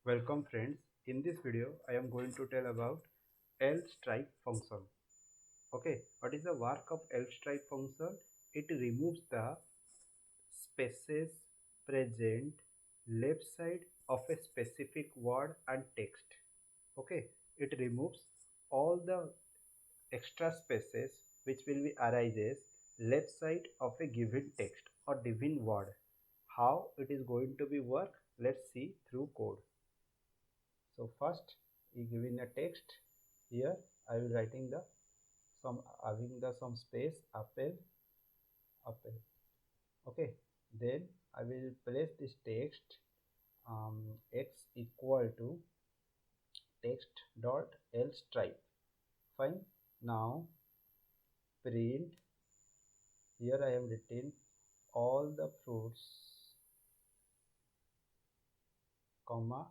Welcome friends. In this video, I am going to tell about lstrip function. Okay, what is the work of lstrip function? It removes the spaces present left side of a specific word and text. Okay, it removes all the extra spaces which will be arises left side of a given text or given word. How it is going to be work? Let's see through code. So first we given a text. Here I will writing the some having the some space apple. Okay, then I will place this text x equal to text dot lstrip. Fine. Now print. Here I am written all the fruits comma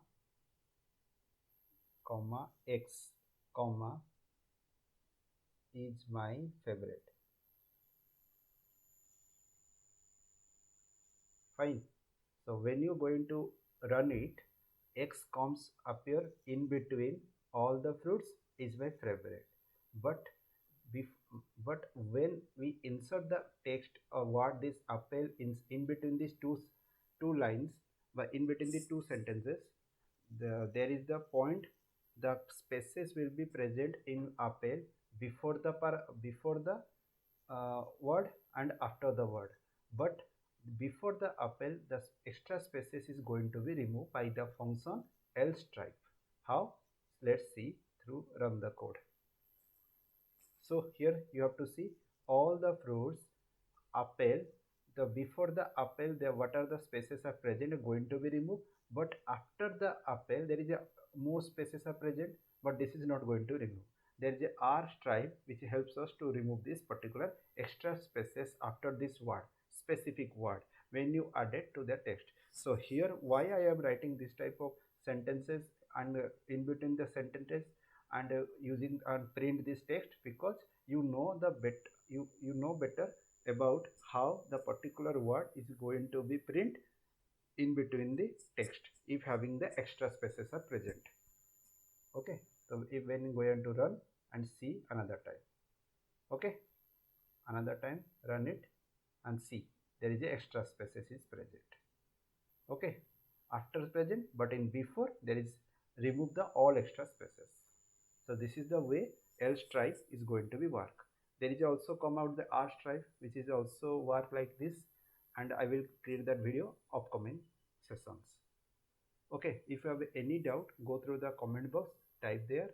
x comma is my favorite. Fine. So when you're going to run it, x comes appear in between all the fruits is my favorite. But but when we insert the text or what this apple in between these two lines, but in between the two sentences, there is the point the spaces will be present in apple before the word and after the word, but before the apple the extra spaces is going to be removed by the function lstrip. How? Let's see through run the code. So here you have to see all the fruits apple, the before the apple the what are the spaces are present are going to be removed, but after the apple there is a more spaces are present, but this is not going to remove. There is a r stripe which helps us to remove this particular extra spaces after this word, specific word, when you add it to the text. So here why I am writing this type of sentences and in between the sentences and using and print this text, because you know the you know better about how the particular word is going to be print in between the text if having the extra spaces are present. Okay, so if when going to run and see another time. Okay, another time run it and see there is a extra spaces is present. Okay, after present but in before there is remove the all extra spaces. So this is the way lstrip is going to be work. There is also come out the r stripe which is also work like this, and I will create that video upcoming sessions. Okay, if you have any doubt, go through the comment box, type there.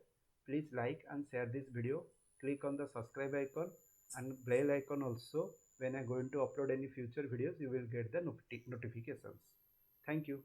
Please like and share this video. Click on the subscribe icon and bell icon also. When I going to upload any future videos, you will get the notifications. Thank you.